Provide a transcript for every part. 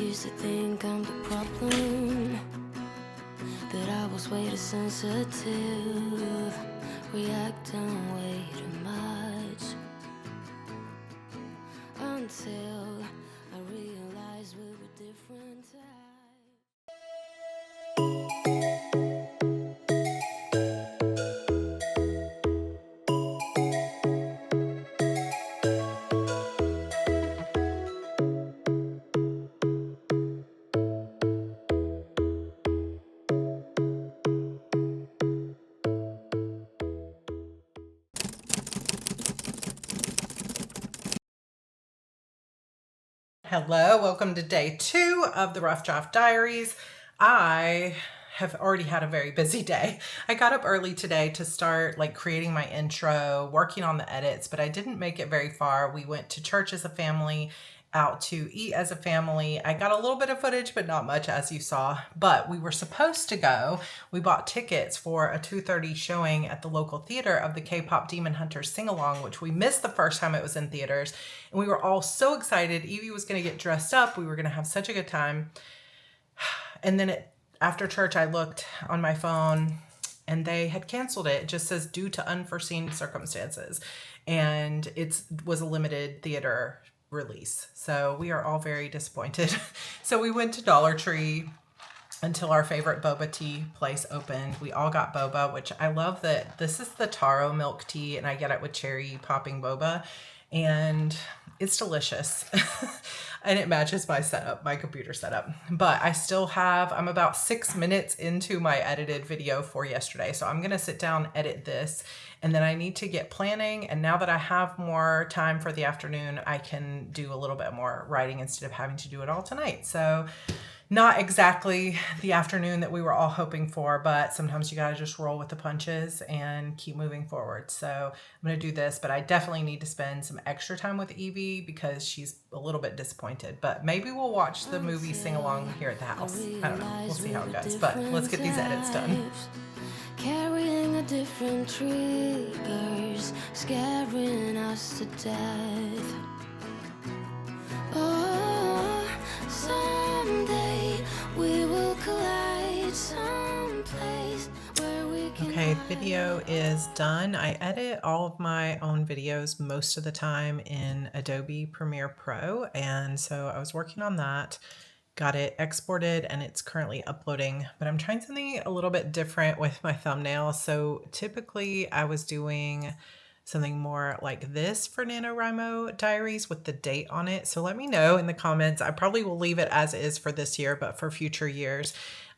used to think I'm the problem, that I was way too sensitive, reacting way too much, until I realized we were different types. Hello, welcome to day 2 of the Rough Draft Diaries. I have already had a very busy day. I got up early today to start creating my intro, working on the edits, but I didn't make it very far. We went to church as a family, out to eat as a family. I got a little bit of footage, but not much, as you saw. But we were supposed to go. We bought tickets for a 2:30 showing at the local theater of the K-pop Demon Hunters sing-along, which we missed the first time it was in theaters. And we were all so excited. Evie was going to get dressed up. We were going to have such a good time. And then after church, I looked on my phone and they had canceled it. It just says due to unforeseen circumstances. And it was a limited theater release. So we are all very disappointed. So we went to Dollar Tree until our favorite boba tea place opened. We all got boba, which I love that this is the taro milk tea and I get it with cherry popping boba and it's delicious. And it matches my setup, my computer setup. But I'm about 6 minutes into my edited video for yesterday. So I'm gonna sit down, edit this, and then I need to get planning. And now that I have more time for the afternoon, I can do a little bit more writing instead of having to do it all tonight. So not exactly the afternoon that we were all hoping for, but sometimes you gotta just roll with the punches and keep moving forward. So I'm gonna do this, but I definitely need to spend some extra time with Evie because she's a little bit disappointed. But maybe we'll watch the movie sing along here at the house. I don't know. We'll see how it goes. But let's get these edits done. Carrying a different triggers, scaring us to death. Oh, someday we will collide someplace where we can. Okay, video is done. I edit all of my own videos most of the time in Adobe Premiere Pro, and so I was working on that. Got it exported and it's currently uploading, but I'm trying something a little bit different with my thumbnail. So typically I was doing something more like this for NaNoWriMo Diaries with the date on it. So let me know in the comments. I probably will leave it as is for this year, but for future years,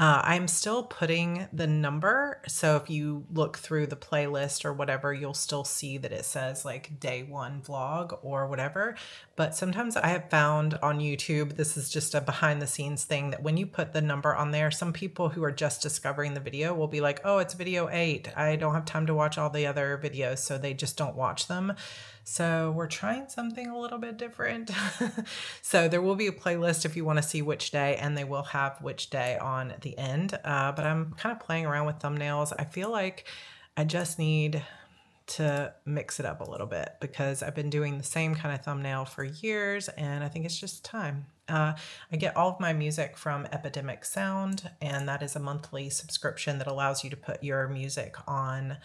I'm still putting the number. So if you look through the playlist or whatever, you'll still see that it says day 1 vlog or whatever. But sometimes I have found on YouTube, this is just a behind the scenes thing, that when you put the number on there, some people who are just discovering the video will be like, oh, it's video 8. I don't have time to watch all the other videos. So they just don't watch them. So we're trying something a little bit different. So there will be a playlist if you want to see which day, and they will have which day on the end. But I'm kind of playing around with thumbnails. I feel like I just need to mix it up a little bit because I've been doing the same kind of thumbnail for years and I think it's just time. I get all of my music from Epidemic Sound, and that is a monthly subscription that allows you to put your music on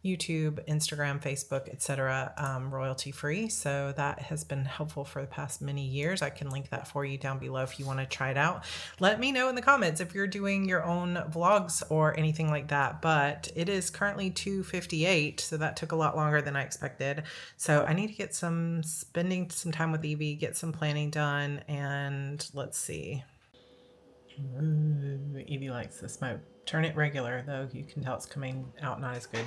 YouTube, Instagram, Facebook, etc., royalty free. So that has been helpful for the past many years. I can link that for you down below if you want to try it out. Let me know in the comments if you're doing your own vlogs or anything like that. But it is currently 2:58, so that took a lot longer than I expected. So I need to get spending some time with Evie, get some planning done, and let's see. Ooh, Evie likes the smoke. Turn it regular though. You can tell it's coming out not as good.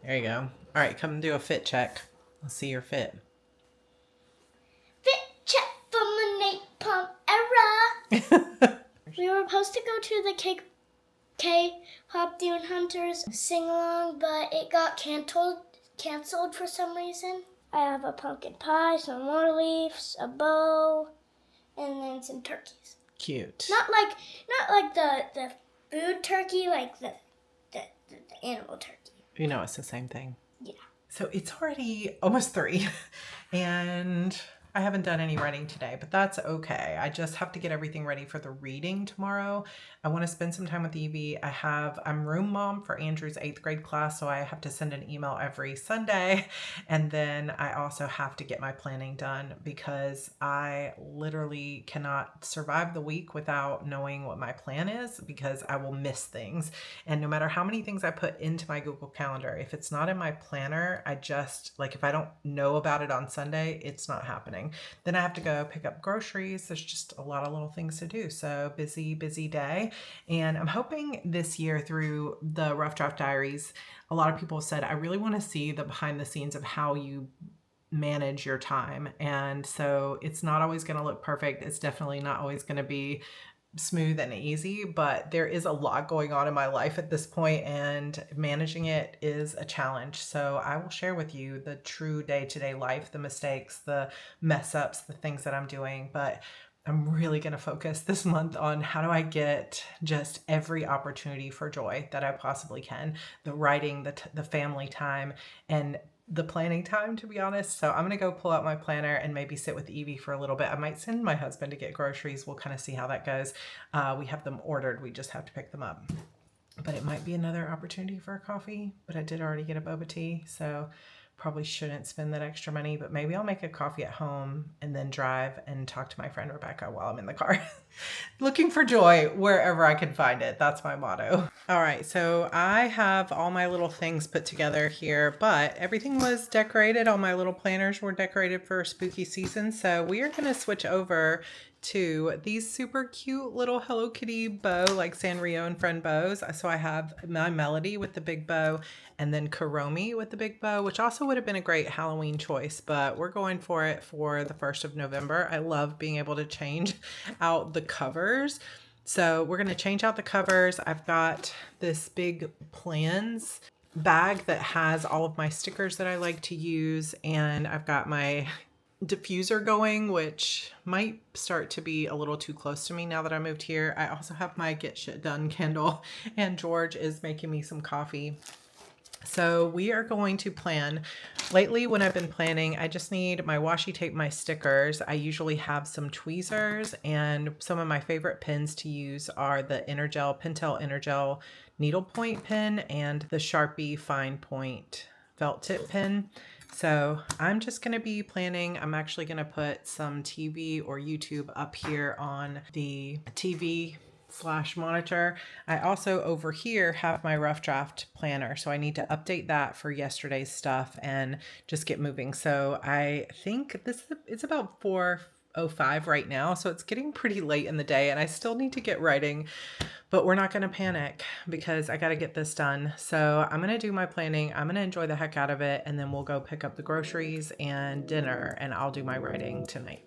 There you go. All right, come do a fit check. Let's see your fit. Fit check from a napalm era. We were supposed to go to the K-pop Demon Hunters sing-along, but it got canceled for some reason. I have a pumpkin pie, some more leaves, a bow, and then some turkeys. Cute. Not like the food turkey, like the animal turkey. You know, it's the same thing. Yeah. So it's already almost 3 and I haven't done any writing today, but that's okay. I just have to get everything ready for the reading tomorrow. I want to spend some time with Evie. I'm room mom for Andrew's 8th grade class, so I have to send an email every Sunday. And then I also have to get my planning done because I literally cannot survive the week without knowing what my plan is because I will miss things. And no matter how many things I put into my Google Calendar, if it's not in my planner, if I don't know about it on Sunday, it's not happening. Then I have to go pick up groceries. There's just a lot of little things to do. So busy day. And I'm hoping this year through the Rough Draft Diaries, a lot of people said, I really want to see the behind the scenes of how you manage your time. And so it's not always going to look perfect. It's definitely not always going to be smooth and easy, but there is a lot going on in my life at this point, and managing it is a challenge. So I will share with you the true day-to-day life, the mistakes, the mess ups, the things that I'm doing. But I'm really going to focus this month on how do I get just every opportunity for joy that I possibly can. The writing, the family time, and the planning time, to be honest. So I'm going to go pull out my planner and maybe sit with Evie for a little bit. I might send my husband to get groceries. We'll kind of see how that goes. We have them ordered. We just have to pick them up. But it might be another opportunity for a coffee. But I did already get a boba tea, so probably shouldn't spend that extra money, but maybe I'll make a coffee at home and then drive and talk to my friend Rebecca while I'm in the car. Looking for joy wherever I can find it. That's my motto. All right, so I have all my little things put together here, but everything was decorated. All my little planners were decorated for spooky season. So we are going to switch over to these super cute little Hello Kitty bow, like Sanrio and Friend bows. So I have my Melody with the big bow, and then Kuromi with the big bow, which also would have been a great Halloween choice, but we're going for it for the 1st of November. I love being able to change out the covers. So we're going to change out the covers. I've got this big plans bag that has all of my stickers that I like to use, and I've got my diffuser going, which might start to be a little too close to me now that I moved here. I also have my Get Shit Done Kindle, and George is making me some coffee. So we are going to plan. Lately, when I've been planning, I just need my washi tape, my stickers. I usually have some tweezers, and some of my favorite pens to use are the Pentel Energel needlepoint pen and the Sharpie fine point felt tip pen. So I'm just going to be planning. I'm actually going to put some TV or YouTube up here on the TV/monitor. I also over here have my rough draft planner. So I need to update that for yesterday's stuff and just get moving. So I think it's about 4:05 right now. So it's getting pretty late in the day and I still need to get writing, but we're not going to panic because I got to get this done. So I'm going to do my planning. I'm going to enjoy the heck out of it. And then we'll go pick up the groceries and dinner, and I'll do my writing tonight.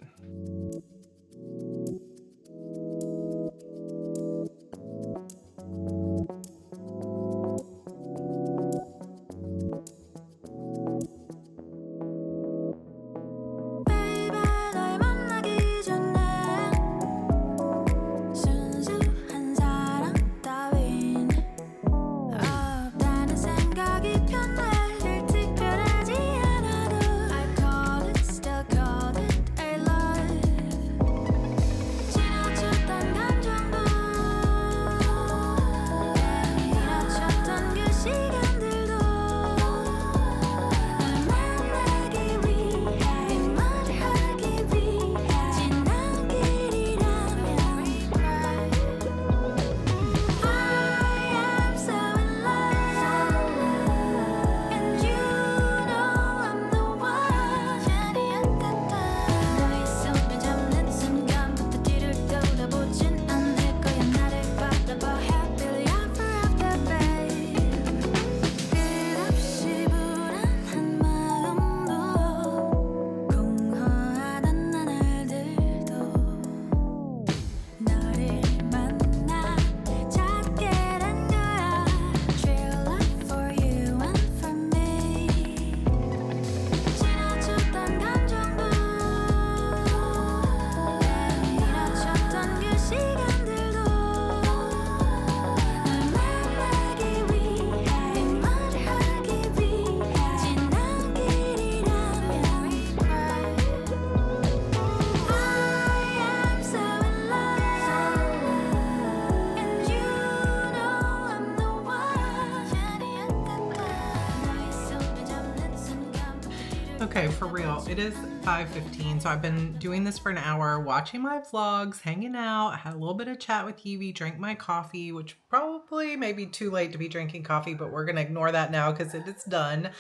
Okay, for real, it is 5:15, so I've been doing this for an hour, watching my vlogs, hanging out. I had a little bit of chat with Evie, drank my coffee, which probably may be too late to be drinking coffee, but we're gonna ignore that now because it is done.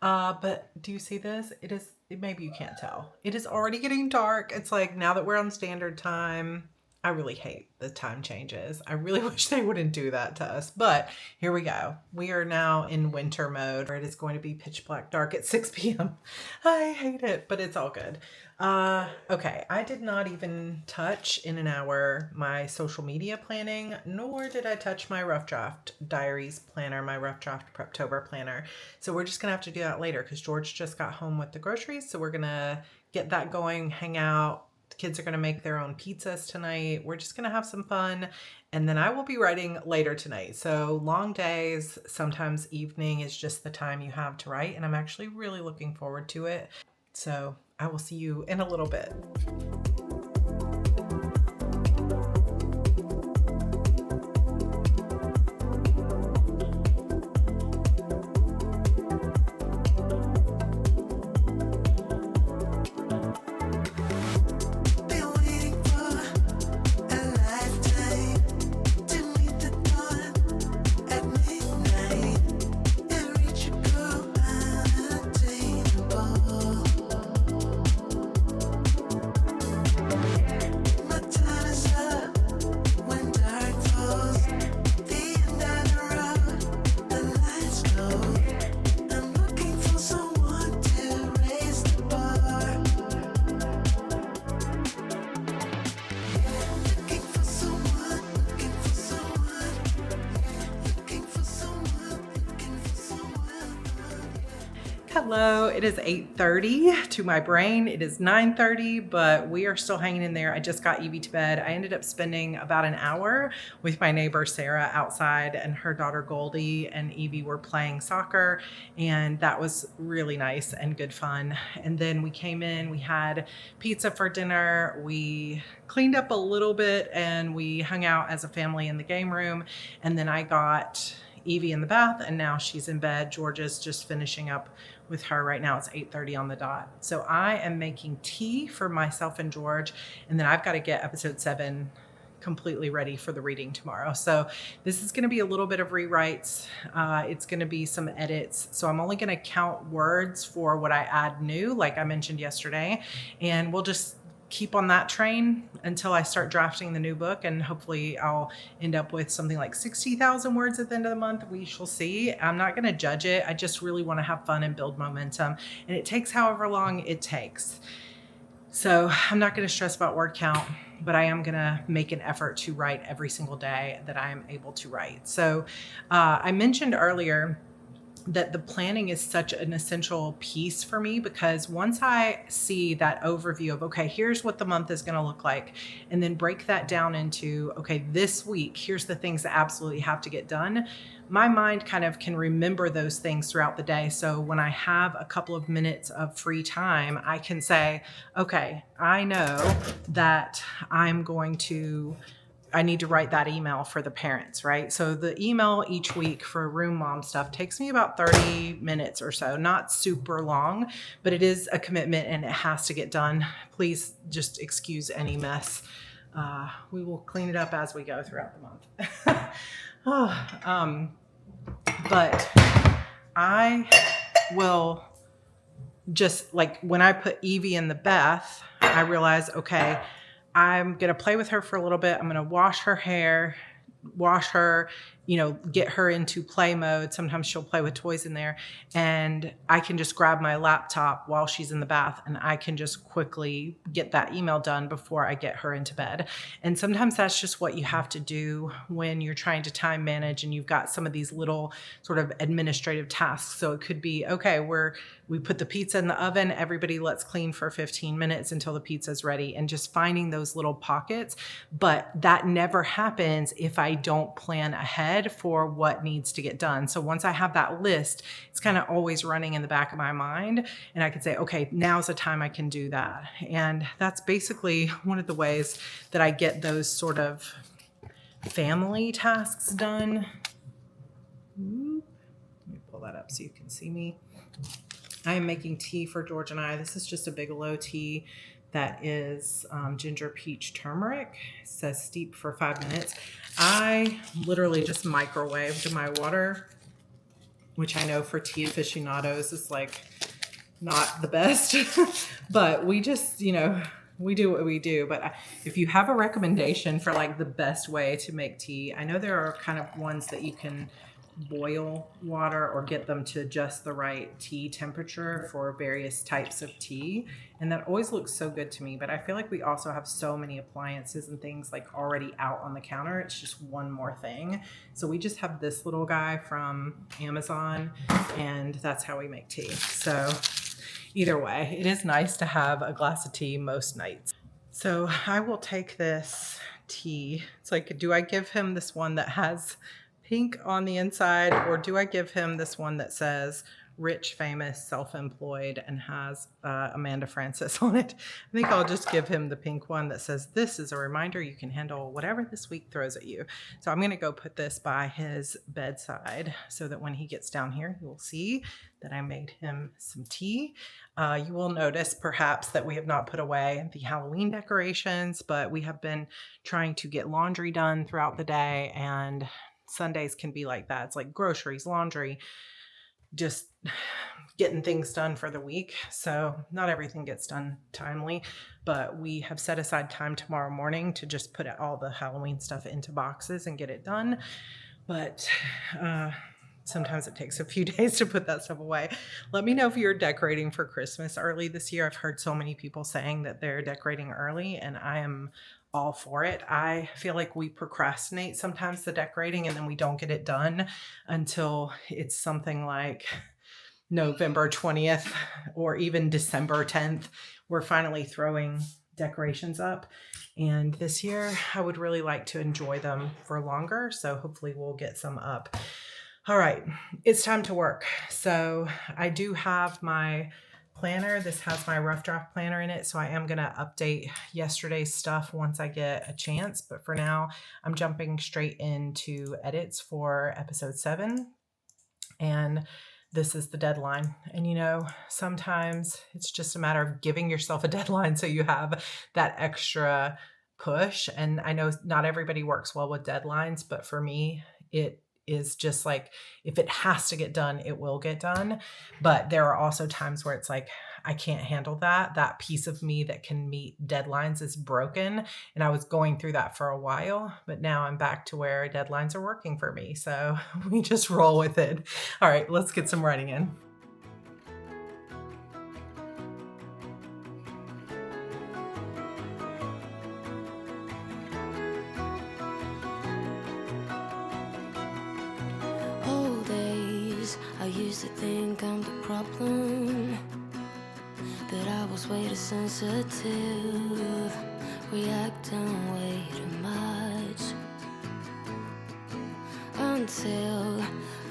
But do you see this? Maybe you can't tell. It is already getting dark. It's like now that we're on standard time, I really hate the time changes. I really wish they wouldn't do that to us, but here we go. We are now in winter mode. It is going to be pitch black dark at 6 p.m. I hate it, but it's all good. Okay, I did not even touch in an hour my social media planning, nor did I touch my Rough Draft Diaries planner, my Rough Draft Preptober planner. So we're just gonna have to do that later because George just got home with the groceries. So we're gonna get that going, hang out. The kids are going to make their own pizzas tonight. We're just going to have some fun. And then I will be writing later tonight. So long days, sometimes evening is just the time you have to write. And I'm actually really looking forward to it. So I will see you in a little bit. Hello, it is 8:30 to my brain. It is 9:30, but we are still hanging in there. I just got Evie to bed. I ended up spending about an hour with my neighbor Sarah outside, and her daughter Goldie and Evie were playing soccer, and that was really nice and good fun. And then we came in, we had pizza for dinner, we cleaned up a little bit, and we hung out as a family in the game room. And then I got Evie in the bath, and now she's in bed. Georgia's just finishing up with her right now. It's 8:30 on the dot. So I am making tea for myself and George, and then I've got to get episode 7 completely ready for the reading tomorrow. So this is going to be a little bit of rewrites. It's going to be some edits. So I'm only going to count words for what I add new, like I mentioned yesterday, and we'll just keep on that train until I start drafting the new book, and hopefully I'll end up with something like 60,000 words at the end of the month. We shall see. I'm not going to judge it. I just really want to have fun and build momentum, and it takes however long it takes. So I'm not going to stress about word count, but I am going to make an effort to write every single day that I am able to write. So I mentioned earlier that the planning is such an essential piece for me, because once I see that overview of, okay, here's what the month is going to look like, and then break that down into, okay, this week, here's the things that absolutely have to get done, my mind kind of can remember those things throughout the day. So when I have a couple of minutes of free time, I can say, okay, I know that I need to write that email for the parents, right? So the email each week for room mom stuff takes me about 30 minutes or so, not super long, but it is a commitment and it has to get done. Please just excuse any mess. We will clean it up as we go throughout the month. But I will just, like, when I put Evie in the bath, I realize, okay, I'm going to play with her for a little bit. I'm going to wash her hair, wash her, get her into play mode. Sometimes she'll play with toys in there, and I can just grab my laptop while she's in the bath, and I can just quickly get that email done before I get her into bed. And sometimes that's just what you have to do when you're trying to time manage and you've got some of these little sort of administrative tasks. So it could be, okay, we put the pizza in the oven, everybody let's clean for 15 minutes until the pizza's ready, and just finding those little pockets. But that never happens if I don't plan ahead for what needs to get done. So once I have that list, it's kind of always running in the back of my mind, and I can say, okay, now's the time I can do that. And that's basically one of the ways that I get those sort of family tasks done. Let me pull that up so you can see me. I am making tea for George and I. This is just a Bigelow tea that is ginger peach turmeric. It says steep for 5 minutes. I literally just microwaved my water, which I know for tea aficionados is like not the best, but we just, we do what we do. But if you have a recommendation for like the best way to make tea, I know there are kind of ones that you can boil water or get them to just the right tea temperature for various types of tea, and that always looks so good to me. But I feel like we also have so many appliances and things like already out on the counter. It's just one more thing. So we just have this little guy from Amazon, and that's how we make tea. So either way, it is nice to have a glass of tea most nights. So I will take this tea. It's like, do I give him this one that has pink on the inside, or do I give him this one that says rich, famous, self-employed, and has Amanda Francis on it? I think I'll just give him the pink one that says, this is a reminder you can handle whatever this week throws at you. So I'm going to go put this by his bedside so that when he gets down here, he will see that I made him some tea. You will notice perhaps that we have not put away the Halloween decorations, but we have been trying to get laundry done throughout the day, and Sundays can be like that. It's like groceries, laundry, just getting things done for the week. So not everything gets done timely, but we have set aside time tomorrow morning to just put all the Halloween stuff into boxes and get it done. But sometimes it takes a few days to put that stuff away. Let me know if you're decorating for Christmas early this year. I've heard so many people saying that they're decorating early, and I am all for it. I feel like we procrastinate sometimes the decorating, and then we don't get it done until it's something like November 20th or even December 10th. We're finally throwing decorations up. And this year I would really like to enjoy them for longer. So hopefully we'll get some up. All right, it's time to work. So I do have my planner. This has my rough draft planner in it, so I am going to update yesterday's stuff once I get a chance. But for now, I'm jumping straight into edits for episode 7, and this is the deadline. And sometimes it's just a matter of giving yourself a deadline so you have that extra push. And I know not everybody works well with deadlines, but for me, it is just like, if it has to get done, it will get done. But there are also times where it's like, I can't handle that. That piece of me that can meet deadlines is broken. And I was going through that for a while, but now I'm back to where deadlines are working for me. So we just roll with it. All right, let's get some writing in. I used to think I'm the problem, that I was way too sensitive, reacting way too much, until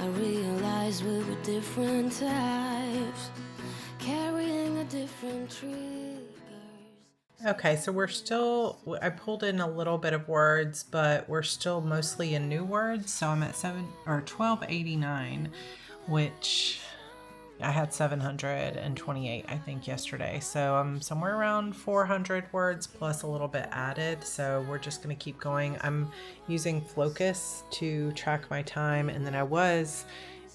I realized we were different types, carrying a different triggers. Okay, so I pulled in a little bit of words, but we're still mostly in new words. So I'm at 1289, which I had 728, I think, yesterday. So I'm somewhere around 400 words plus a little bit added. So we're just going to keep going. I'm using Focus to track my time, and then I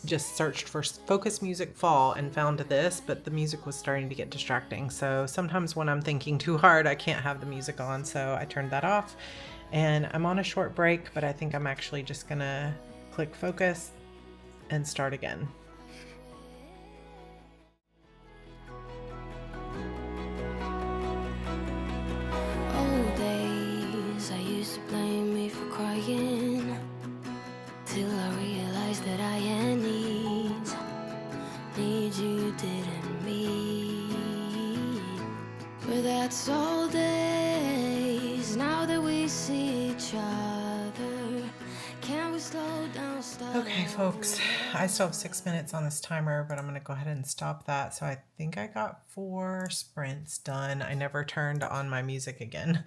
just searched for focus music fall and found this, but the music was starting to get distracting. So sometimes when I'm thinking too hard, I can't have the music on, so I turned that off. And I'm on a short break, but I think I'm actually just gonna click focus and start again. Old days, I used to blame me for crying, till I realized that I had needs you didn't meet. But that's all days, now that we see each other, can we slow down, start Okay, folks, I still have 6 minutes on this timer, but I'm going to go ahead and stop that. So I think I got 4 sprints done. I never turned on my music again,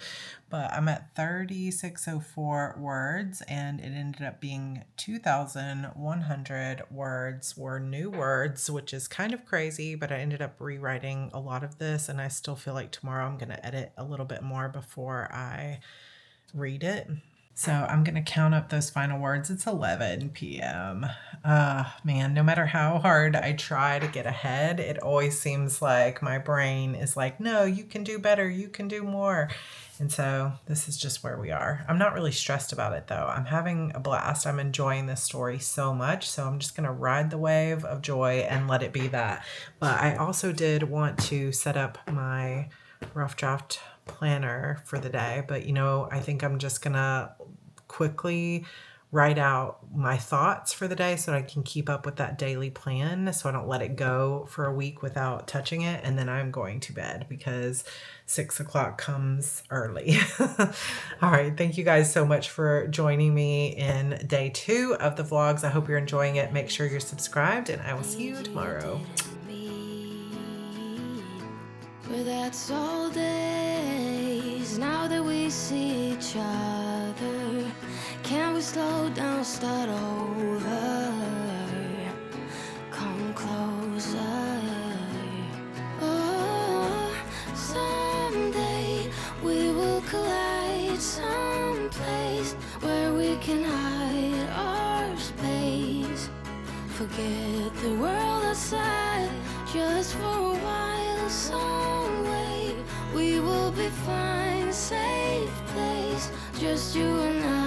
but I'm at 3,604 words, and it ended up being 2,100 words were new words, which is kind of crazy, but I ended up rewriting a lot of this, and I still feel like tomorrow I'm going to edit a little bit more before I read it. So I'm going to count up those final words. It's 11 p.m. Man, no matter how hard I try to get ahead, it always seems like my brain is like, no, you can do better. You can do more. And so this is just where we are. I'm not really stressed about it though. I'm having a blast. I'm enjoying this story so much. So I'm just going to ride the wave of joy and let it be that. But I also did want to set up my rough draft planner for the day, but I think I'm just gonna quickly write out my thoughts for the day so that I can keep up with that daily plan, so I don't let it go for a week without touching it, and then I'm going to bed because 6 o'clock comes early. All right, thank you guys so much for joining me in day 2 of the vlogs. I hope you're enjoying it. Make sure you're subscribed, and I will see you tomorrow. But that's all days now that we see each other. Can we slow down, start over? Come closer. Oh, someday we will collide someplace where we can hide our space. Forget the world outside just for a while, some way we will be fine. Safe place, just you and I.